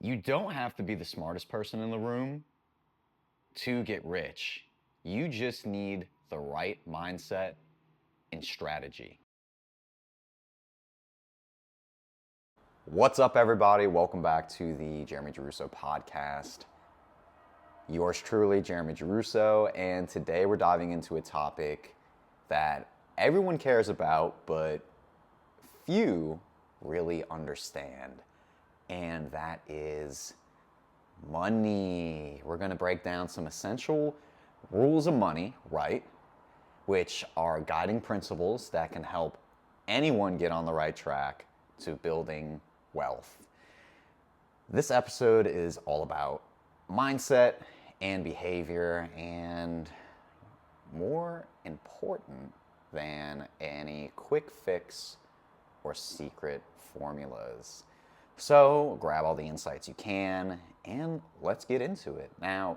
You don't have to be the smartest person in the room to get rich. You just need the right mindset and strategy. What's up, everybody? Welcome back to the Jeremy Giarrusso podcast. Yours truly, Jeremy Giarrusso, and today we're diving into a topic that everyone cares about, but few really understand, and that is money. We're going to break down some essential rules of money, right? Which are guiding principles that can help anyone get on the right track to building wealth. This episode is all about mindset and behavior, and more important than any quick fix or secret formulas. So grab all the insights you can and let's get into it. Now,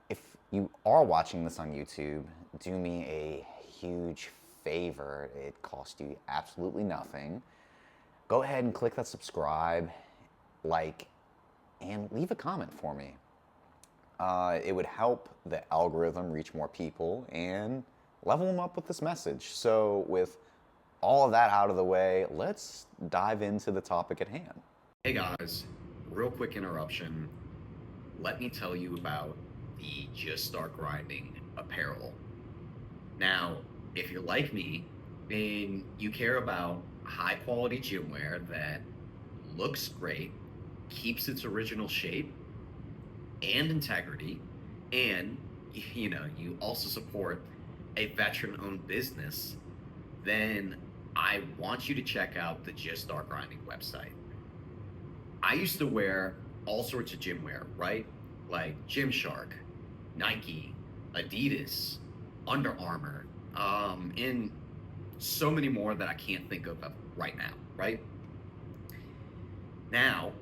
if you are watching this on YouTube, do me a huge favor. It costs you absolutely nothing. Go ahead and click that subscribe, like, and leave a comment for me. It would help the algorithm reach more people and level them up with this message. So with all of that out of the way, let's dive into the topic at hand. Hey guys, real quick interruption. Let me tell you about the Just Start Grinding apparel. Now, if you're like me, then you care about high quality gym wear that looks great, keeps its original shape and integrity, and you also support a veteran owned business, then I want you to check out the Just Start Grinding website. I used to wear all sorts of gym wear, right? Like Gymshark, Nike, Adidas, Under Armour, and so many more that I can't think of right now, right? Now,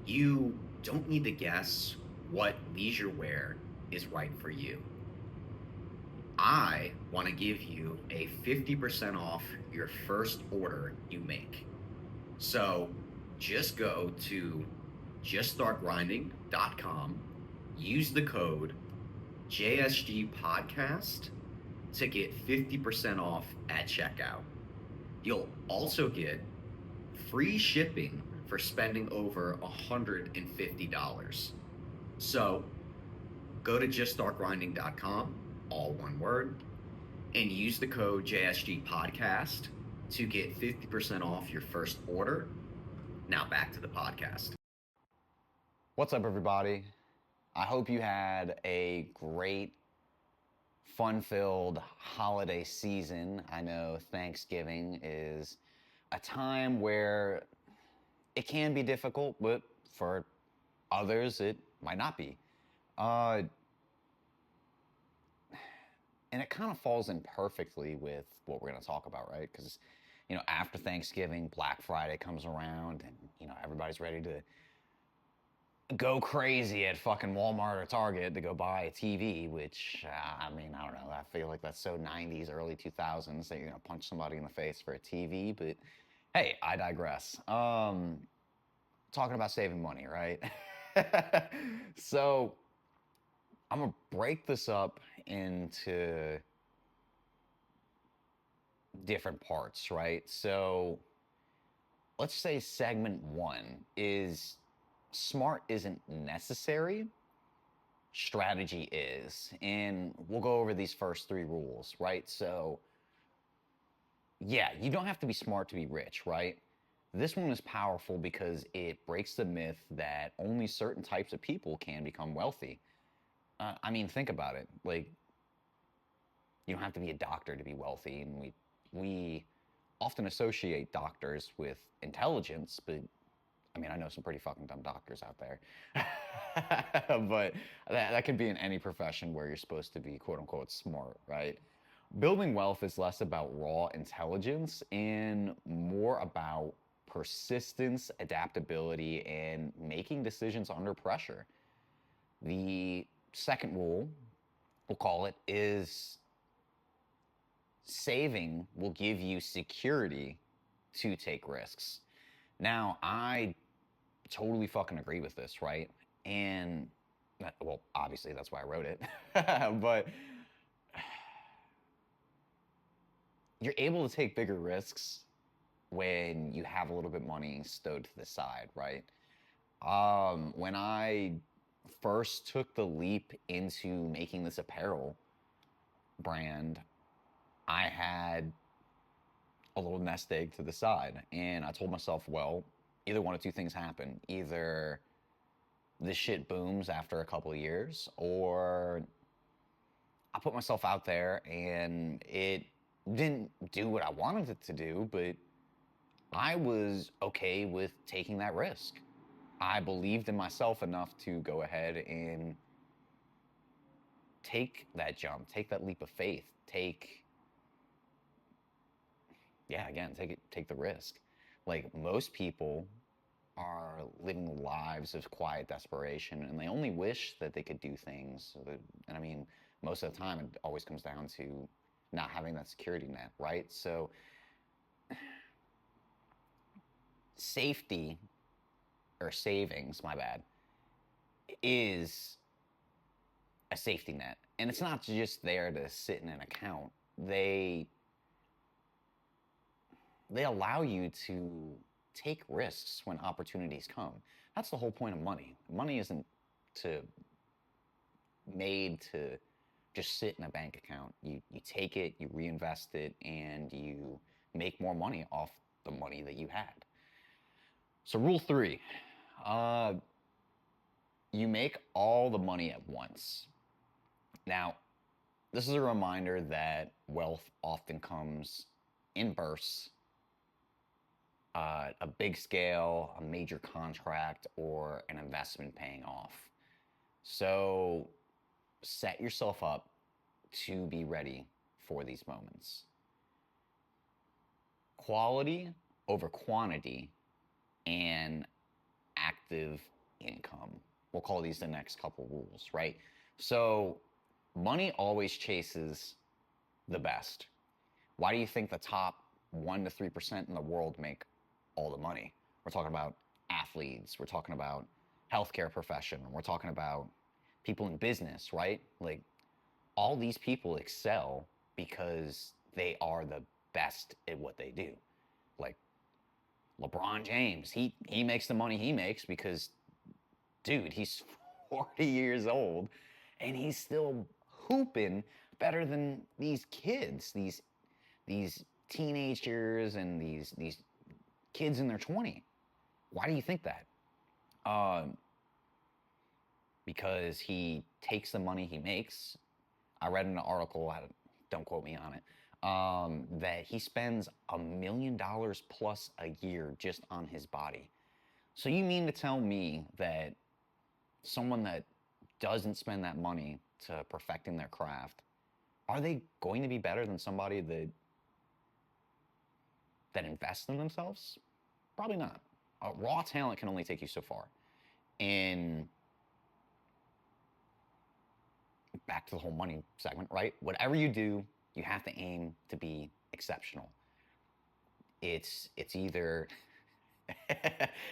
you don't need to guess what leisure wear is right for you. I want to give you a 50% off your first order you make. So just go to JustStartGrinding.com, use the code JSGPodcast to get 50% off at checkout. You'll also get free shipping for spending over $150. So go to JustStartGrinding.com, all one word, and use the code JSGPodcast to get 50% off your first order. Now back to the podcast. What's up, everybody? I hope you had a great, fun-filled holiday season. I know Thanksgiving is a time where it can be difficult, but for others, it might not be. And it kind of falls in perfectly with what we're going to talk about, right? Because, after Thanksgiving, Black Friday comes around, and, everybody's ready to go crazy at fucking Walmart or Target to go buy a TV, which, I don't know. I feel like that's so 90s, early 2000s that you're going to punch somebody in the face for a TV, but hey, I digress. Talking about saving money, right? So I'm going to break this up into different parts, right? So let's say segment one is smart isn't necessary, strategy is. And we'll go over these first three rules, right? So yeah, you don't have to be smart to be rich, right? This one is powerful because it breaks the myth that only certain types of people can become wealthy. Think about it. Like, you don't have to be a doctor to be wealthy, and we often associate doctors with intelligence, but I know some pretty fucking dumb doctors out there. But that could be in any profession where you're supposed to be quote unquote smart, right? Building wealth is less about raw intelligence and more about persistence, adaptability, and making decisions under pressure. The second rule, we'll call it, is saving will give you security to take risks. Now, I totally fucking agree with this, right? And, well, obviously that's why I wrote it. But you're able to take bigger risks when you have a little bit money stowed to the side, right? When I first took the leap into making this apparel brand, I had a little nest egg to the side. And I told myself, well, either one of two things happen. Either this shit booms after a couple of years, or I put myself out there and it didn't do what I wanted it to do, but I was okay with taking that risk. I believed in myself enough to go ahead and take that jump, take that leap of faith, take the risk. Like, most people are living lives of quiet desperation, and they only wish that they could do things. And I mean, most of the time, it always comes down to not having that security net, right? So, safety, or savings, my bad, is a safety net. And it's not just there to sit in an account. They allow you to take risks when opportunities come. That's the whole point of money. Money isn't to made to just sit in a bank account. You take it, you reinvest it, and you make more money off the money that you had. So rule 3, you make all the money at once. Now, this is a reminder that wealth often comes in bursts. A big scale, a major contract, or an investment paying off. So set yourself up to be ready for these moments. Quality over quantity and active income. We'll call these the next couple rules, right? So money always chases the best. Why do you think the top 1 to 3% in the world make all the money? We're talking about athletes, we're talking about healthcare profession, we're talking about people in business, right? Like, all these people excel because they are the best at what they do. Like LeBron James, he makes the money he makes because, dude, he's 40 years old and he's still hooping better than these kids, these teenagers and these kids in their 20s. Why do you think that? Because he takes the money he makes. I read in an article, don't quote me on it, that he spends $1 million plus a year just on his body. So you mean to tell me that someone that doesn't spend that money to perfecting their craft, are they going to be better than somebody that invests in themselves? Probably not. Raw talent can only take you so far. And back to the whole money segment, right? Whatever you do, you have to aim to be exceptional. It's either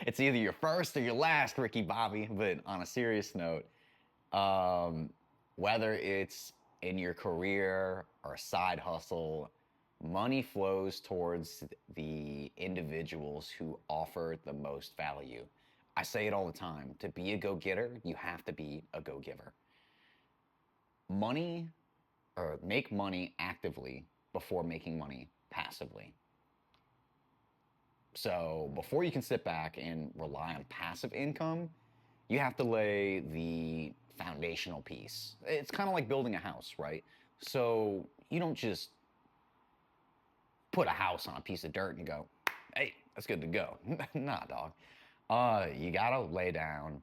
it's either your first or your last, Ricky Bobby. But on a serious note, whether it's in your career or a side hustle, money flows towards the individuals who offer the most value. I say it all the time. To be a go-getter, you have to be a go-giver. Money, or make money actively before making money passively. So before you can sit back and rely on passive income, you have to lay the foundational piece. It's kind of like building a house, right? So you don't just put a house on a piece of dirt and go, hey, that's good to go. Nah, dog. You gotta lay down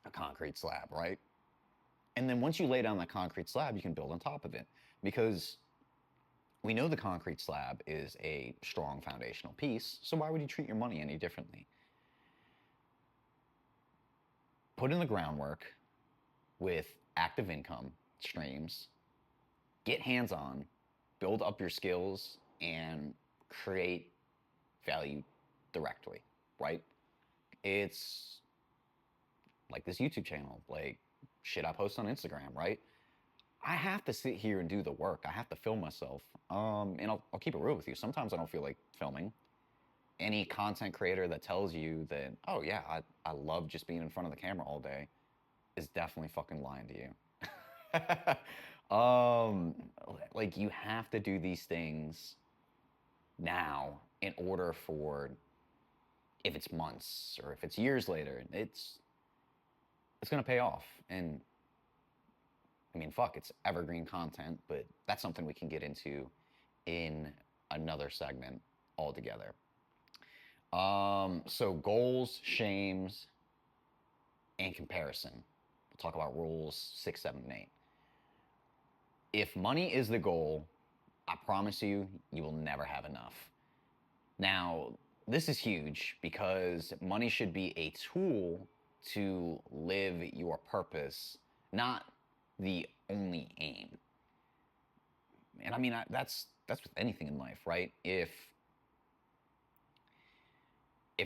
a concrete slab, right? And then once you lay down that concrete slab, you can build on top of it. Because we know the concrete slab is a strong foundational piece, so why would you treat your money any differently? Put in the groundwork with active income streams, get hands-on, build up your skills, and create value directly, right? It's like this YouTube channel, like shit I post on Instagram, right? I have to sit here and do the work. I have to film myself. And I'll keep it real with you. Sometimes I don't feel like filming. Any content creator that tells you that, oh yeah, I love just being in front of the camera all day is definitely fucking lying to you. Like you have to do these things now in order for, if it's months or if it's years later, it's gonna pay off. And I mean, fuck, it's evergreen content, but that's something we can get into in another segment altogether. So goals, shames, and comparison. We'll talk about rules 6, 7, and 8. If money is the goal, I promise you, you will never have enough. Now, this is huge because money should be a tool to live your purpose, not the only aim. And I mean, that's with anything in life, right? If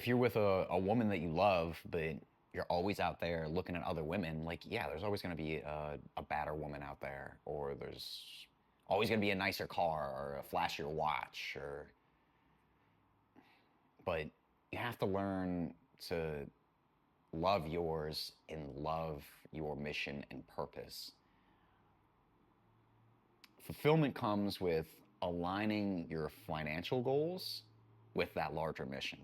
you're with a woman that you love, but you're always out there looking at other women, like, yeah, there's always going to be a badder woman out there, or there's always going to be a nicer car or a flashier watch, but you have to learn to love yours and love your mission and purpose. Fulfillment comes with aligning your financial goals with that larger mission.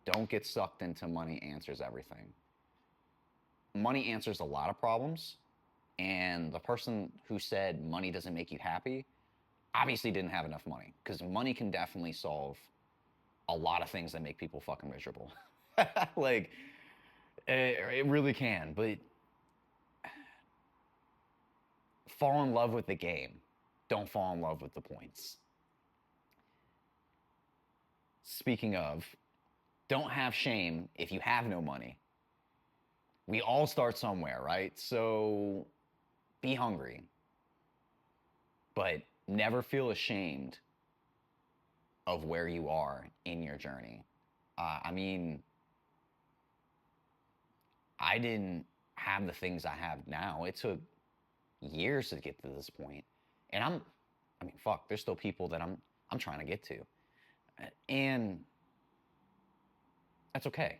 Don't get sucked into money answers everything. Money answers a lot of problems, and the person who said money doesn't make you happy obviously didn't have enough money, because money can definitely solve a lot of things that make people fucking miserable. Like, it really can, but fall in love with the game. Don't fall in love with the points. Speaking of, don't have shame if you have no money. We all start somewhere, right? So be hungry, but never feel ashamed of where you are in your journey. I mean, I didn't have the things I have now. It took years to get to this point. And I mean, fuck, there's still people that I'm trying to get to. And that's okay.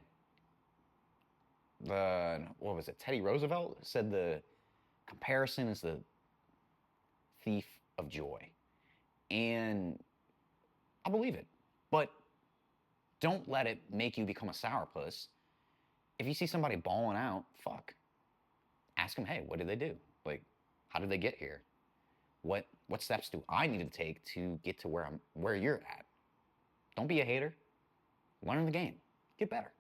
What was it? Teddy Roosevelt said the comparison is the thief of joy. And I believe it. But don't let it make you become a sourpuss. If you see somebody balling out, fuck. Ask them, hey, what did they do? Like, how did they get here? What steps do I need to take to get to where you're at? Don't be a hater. Learn the game. Get better.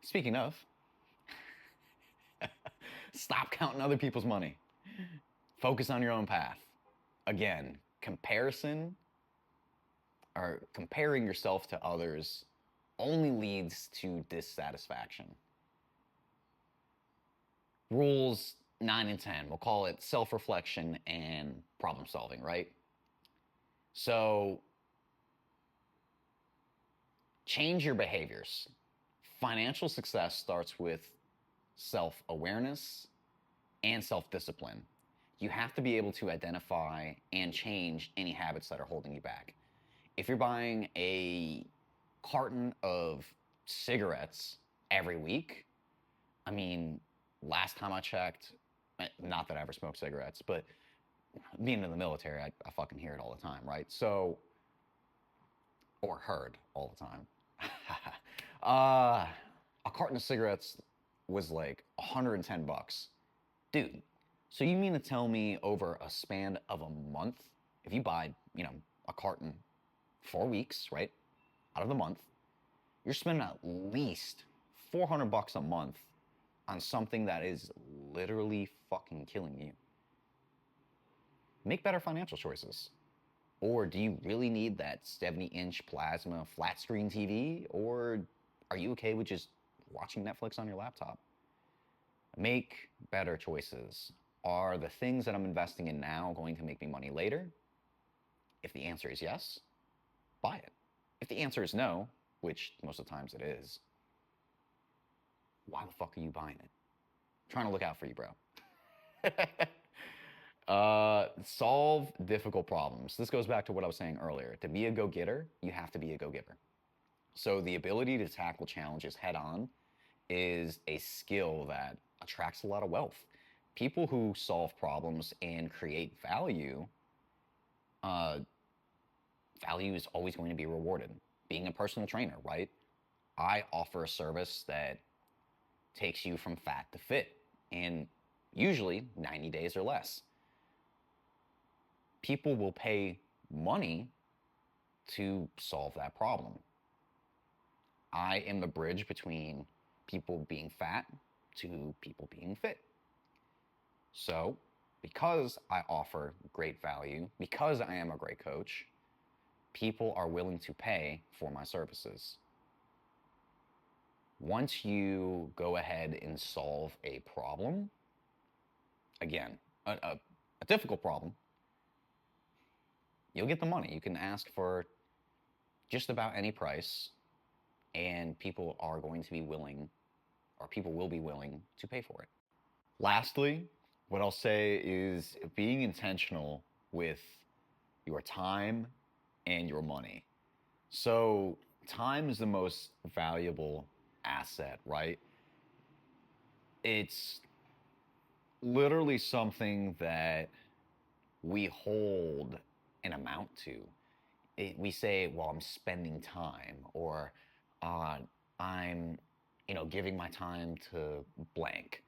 Speaking of, stop counting other people's money. Focus on your own path. Again, comparison or comparing yourself to others only leads to dissatisfaction. Rules 9 and 10, we'll call it self-reflection and problem solving, right? So change your behaviors. Financial success starts with self-awareness and self-discipline. You have to be able to identify and change any habits that are holding you back. If you're buying a carton of cigarettes every week, I mean, last time I checked, not that I ever smoked cigarettes, but being in the military, I fucking hear it all the time, right? So, or heard all the time. A carton of cigarettes was like $110. Dude, so you mean to tell me over a span of a month, if you buy, a carton 4 weeks, right, out of the month, you're spending at least $400 a month on something that is literally fucking killing you. Make better financial choices. Or do you really need that 70-inch plasma flat screen TV? Or are you okay with just watching Netflix on your laptop? Make better choices. Are the things that I'm investing in now going to make me money later? If the answer is yes, buy it. If the answer is no, which most of the times it is, why the fuck are you buying it? I'm trying to look out for you, bro. Solve difficult problems. This goes back to what I was saying earlier. To be a go-getter, you have to be a go-giver. So the ability to tackle challenges head on is a skill that attracts a lot of wealth. People who solve problems and create value, value is always going to be rewarded. Being a personal trainer, right? I offer a service that takes you from fat to fit in usually 90 days or less. People will pay money to solve that problem. I am the bridge between people being fat to people being fit. So, because I offer great value, because I am a great coach, people are willing to pay for my services. Once you go ahead and solve a problem, again, a difficult problem, you'll get the money. You can ask for just about any price, and people are going to be willing, or people will be willing to pay for it. Lastly, what I'll say is being intentional with your time and your money. So, time is the most valuable asset, right? It's literally something that we hold an amount to. We say, well, I'm spending time, or I'm, giving my time to blank.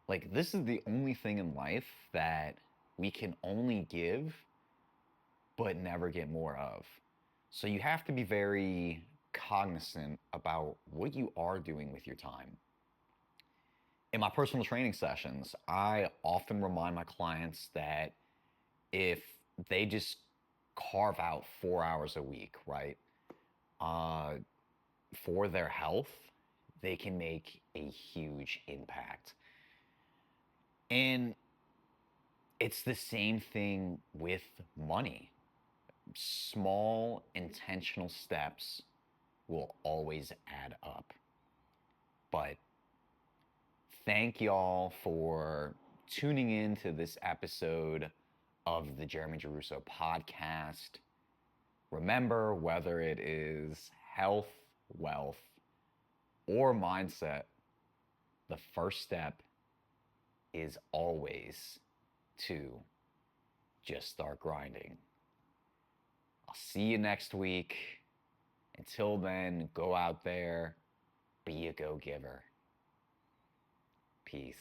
Like, this is the only thing in life that we can only give, but never get more of. So you have to be very cognizant about what you are doing with your time. In my personal training sessions, I often remind my clients that if they just carve out 4 hours a week, right, for their health, they can make a huge impact. And it's the same thing with money. Small intentional steps will always add up. But thank y'all for tuning in to this episode of the Jeremy Giarrusso podcast. Remember, whether it is health, wealth, or mindset, the first step is always to just start grinding. I'll see you next week. Until then, go out there, be a go-giver. Peace.